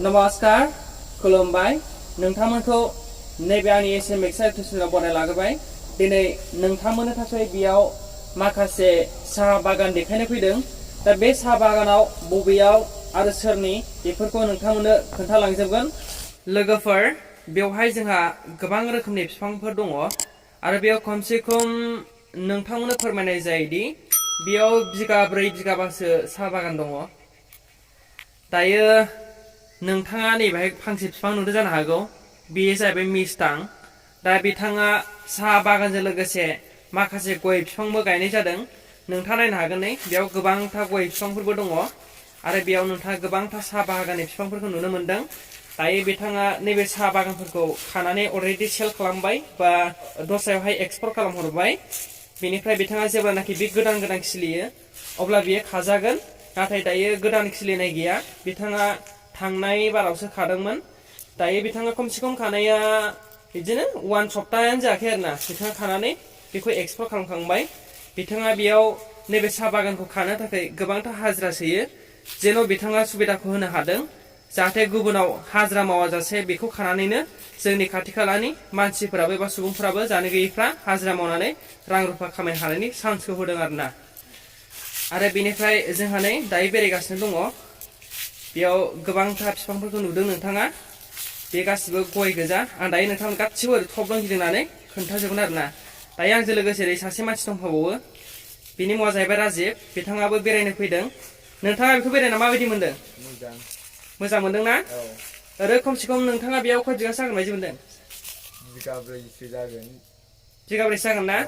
नमस्कार खुलुमबाय नोंथांमोनखौ नैबे आंनि एसएम एक्साइटेसनाव बराय लाग्रोबाय दिनै नोंथांमोननो थाखाय बेयाव माखासे साहा बागान देखायनो फैदों दा बे साहा बागानाव बबेयाव आरो सोरनि बेफोरखौ नोंथांमोननो खोन्थालांजोबगोन लोगोफोर बेवहाय जोंहा गोबां रोखोमनि बिफांफोर दङ आरो बेयाव खमसे खम नोंथांमोननो फोरमायनाय जायोदि बेयाव बिगाब्रै बिगाबासो साहा बागान दङ दायो नोंथाङा नैबेहाय फांसे बिफां नुदों जानो हागौ बेयो जाहैबाय मिस्टां दा बिथाङा साहा बागानजों लोगोसे माखासे गय बिफांबो गायनाय जादों नोंथाङा नायनो हागोन नै बेयाव गोबांथा गय बिफांफोरबो दङ आरो बेयाव नोंथाङा गोबांथा साहा बागाननि बिफांफोरखौ नुनो मोनदों दायो बिथाङा नैबे साहा बागानफोरखौ खानानै अलरेडि सेल खालामबाय बा दस्रायावहाय एक्सपर्ट खालामहरबाय बेनिफ्राय बिथाङा जेब्लानाखि बे गोदान गोदान खिलियो अब्ला बियो खाजागोन नाथाय दायो गोदान खिलिनाय गैया बिथाङा थांनाय बारावसो खादोंमोन दायो बिथाङा खमसे खम खानाया बिदिनो 1 सप्तायानो जायाखै आरोना बिथाङा खानानै बेखौ एक्सपर्ट खालामखांबाय बिथाङा बेयाव नैबे साहा बागानखौ खानो थाखाय गोबांथा हाजिरा सोयो जेन' बिथाङा सुबिदाखौ होनो हादों जाहाथे गुबुनाव हाजिरा मावाजासे बेखौ खानानैनो जोंनि खाथि खालानि मानसिफोराबो एबा सुबुंफोराबो जानो गैयैफ्रा हाजिरा मावनानै रां रुफा खामायनो हानायनि चान्सखौ होदों आरोना आरो बेनिफ्राय जोंहा नै दायो बेरायगासिनो दङ बेयाव गोबांथा बिफांफोरखौ नुदों नोंथाङा बे गासिबो गय गोजा आं दायो नोंथांनो गासिबो थबल गिदिंनानै खोन्थाजोबगोन आरोना दायो आंजों लोगोसे सासे मानसि दंफाबावो बिनि मुङा जाहैबाय राजिब बिथाङाबो बेरायनो फैदों नोंथाङा बेखौ बेरायना माबायदि मोनदों मोजां मोनदों ना आरो खमसे खम नोंथाङा बेयाव खय बिगासो जागोन बायदि मोनदों बिगाब्रैसो जागोन बिगाब्रैसो जागोन ना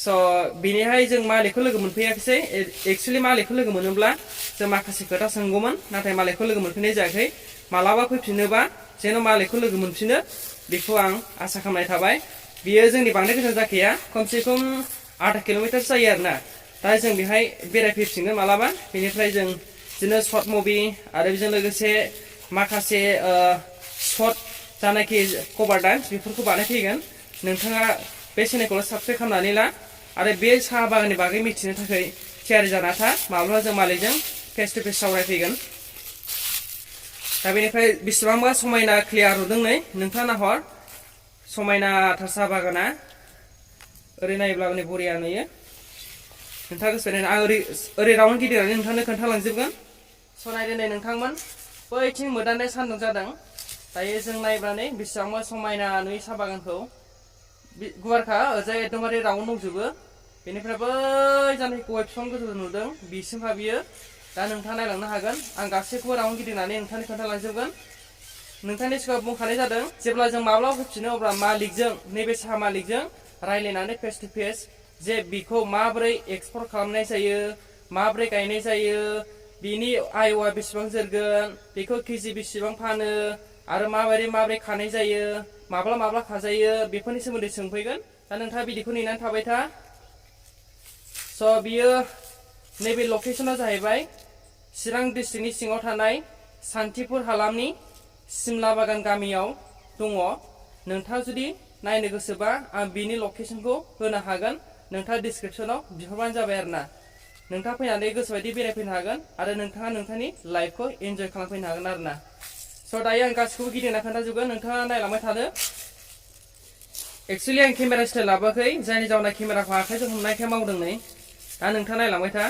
स' बिनिहाय जों मालिकखौ लोगो मोनफैयाखिसै एक्सुवेलि मालिकखौ लोगो मोनोब्ला जों माखासे खोथा सोंगौमोन नाथाय मालिकखौ लोगो मोनफैनाय जायाखै मालाबा फैफिनोबा जेन' मालिकखौ लोगो मोनफिनो बेखौ आं आसा खालामनाय थाबाय बियो जोंनि बांद्राय गोजान जाखाया खमसे खम 8 किल'मिटारसो जायो आरोना दा जों बेहाय बेरायफैफिनगोन मालाबा बेनिफ्राय जों बिदिनो सर्ट मुभि आरो बेजों लोगोसे माखासे सर्ट जानाखि कभार डान्स बेफोरखौ बानायफैगोन नोंथाङा बे चेनेलखौ साबस्क्राइब खालामनानै ला आरो बे साहा बागाननि बागै मिथिनो थाखाय थियारि जाना था माब्लाबा जों मालिकजों फेस टु फेस सावरायफैगोन दा बेनिफ्राय बेसेबांबा समायना क्लियार नुदों नै नोंथाङा नाहर समायनाथार साहा बागाना ओरै नायोब्ला नै बरिया नुयो नोंथाङा गोसो नायनो आं ओरै राउन्ड गिदिंनानै नोंथांनो खोन्थालांजोबगोन स' नायदो नै नोंथांमोन बैथिं मोदाननाय सान्दुं जादों दायो जों नायब्लानै बेसेबांबा समायना नुयो साहा बागानखौ गुवारखा ओरैजाय एकदमबारे राउन्ड दंजोबो बेनिफ्राय बै जानाय गय बिफां गोजौ नुदों बिसिमहा बियो दा नोंथाङा नायलांनो हागोन आं गासैखौबो राउन्ड गिदिंनानै नोंथांनि खोन्थालांजोबगोन नोंथांनि सिगाङाव बुंखानाय जादों जेब्ला जों माब्लाबा फैफिनो अब्ला मालिकजों नैबे साहा मालिकजों रायज्लायनानै फेस टु फेस जे बिखौ माबोरै एक्सपर्ट खालामनाय जायो माबोरै गायनाय जायो बिनि आयुआ बेसेबां जोरगोन बेखौ केजि बेसेबां फानो आरो माबोरै खानाय जायो माब्ला खाजायो बेफोरनि सोमोन्दै सोंफैगोन दा नोंथाङा बिदिखौ नेनानै थाबाय था स' बियो नैबे लकेसना जाहैबाय चिरां डिस्ट्रिक्टनि सिङाव थानाय सान्तिपुर हालामनि सिमलाबागान गामियाव दङ नोंथाङा जुदि नायनो गोसोबा आं बिनि लकेसनखौ होनो हागोन नोंथाङा डिसक्रिपसनाव बिहरबानो जाबाय आरोना नोंथाङा फैनानै गोसोबायदि बेरायफैनो हागोन आरो नोंथाङा नोंथांनि लाइफखौ एन्जय खालामफैनो हागोन आरोना स' दायो आं गासिखौबो गिदिंना खोन्थाजोबगोन नोंथाङा नायलांबाय थादो एक्सुवेलि आं केमेरा स्टाइल लाबोआखै जायनि जाउनाव केमेराखौ आखाइजों हमनायखाय मावदों नै दा नोंथाङा नायलांबाय था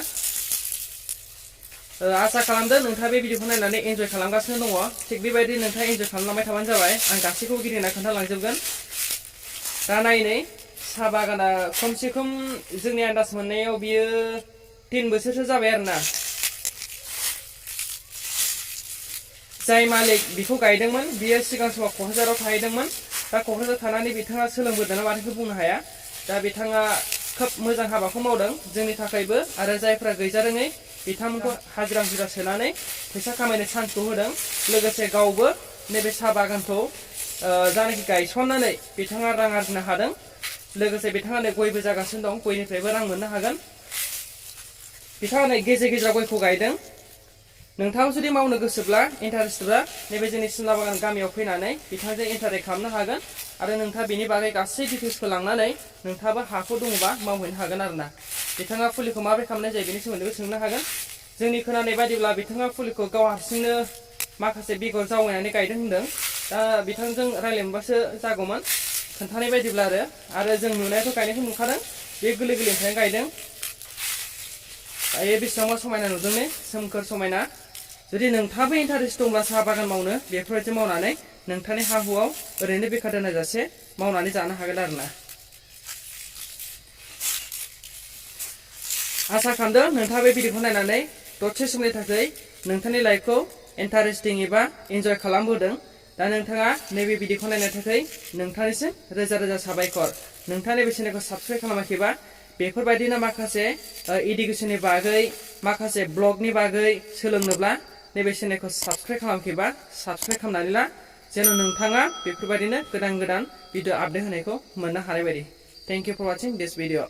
आसा खालामदों नोंथाङा बे भिडिअखौ नायनानै एन्जय खालामगासिनो दङ थिग बेबायदि नोंथाङा एन्जय खालामलांबाय थाबानो जाबाय आं गासैखौबो गिदिंना खोन्थालांजोबगोन दा नायनै साहा बागाना खमसे खम जोंनि आन्दाज मोननायाव बियो 3 बोसोरसो जाबाय आरोना जाय मालिक बिखौ गायदोंमोन बियो सिगां समाव क'क्राझाराव थाहैदोंमोन दा क'क्राझार थानानै बिथाङा सोलोंबोदों ना माथोखौ बुंनो हाया दा बिथाङा खोब मोजां हाबाखौ मावदों जोंनि थाखायबो आरो जायफ्रा गैजारोङै बिथांमोनखौ हाजिरा सोनानै फैसा खामायनो चान्सखौ होदों लोगोसे गावबो नैबे साहा बागानखौ जानाखि गायसननानै बिथाङा रां आरजिनो हादों लोगोसे बिथाङा नै गयबो जागासिनो दं गयनिफ्रायबो रां मोननो हागोन बिथाङा नै गेजेर गेजेराव गयखौ गायदों नोंथाङा जुदि मावनो गोसोब्ला इन्टारेस्टब्ला नैबे जोंनि सिमलाबागान गामियाव फैनानै बिथांजों इन्टारेक्ट खालामनो हागोन आरो नोंथाङा बेनि बागै गासै डिटेल्सखौ लांनानै नोंथाङाबो हाखौ दङबा मावहैनो हागोन आरोना बिथाङा फुलिखौ माबोरै खालामनाय जायो बेनि सोमोन्दैबो सोंनो हागोन जोंनि खोनानाय बायदिब्ला बिथाङा फुलिखौ गाव हारसिंनो माखासे बेगर जावैनानै गायदों होनदों दा बिथांजों रायलायनोबासो जागौमोन खोन्थानाय बायदिब्ला आरो जों नुनायाथ' गायनायखौ नुखादों बे गोरलै गोरलैनिफ्रायनो गायदों दायो बेसेबांबा समायना नुदों ने सोमखोर समायना जुदि नोंथाङाबो इन्टारेस्ट दंब्ला साहा बागान मावनो बेफोरबायदि मावनानै नोंथांनि हा हुआव ओरैनो बेखार दोनाजासे मावनानै जानो हागोन आरोना आसा खालामदों नोंथाङा बे भिडिअखौ नायनानै दसे समनि थाखाय नोंथांनि लाइफखौ इन्टारेस्टिं एबा इन्जय खालामबोदों दा नोंथाङा नैबे भिडिअखौ नायनो थाखाय नोंथांनिसिम रोजा रोजा साबायखर नोंथांनि बे चेनेलखौ साबस्क्राइब खालामाखैबा बेफोरबायदिनो माखासे इडुकेसननि बागै माखासे ब्लगनि बागै सोलोंनोब्ला नैबे चेनेलखौ साबस्क्राइब खालामाखैबा साबस्क्राइब खालामनानै ला जेन' नोंथाङा बेफोरबायदिनो गोदान गोदान भिडिअ आपडेट होनायखौ मोननो हानाय बायदि thank you for watching this video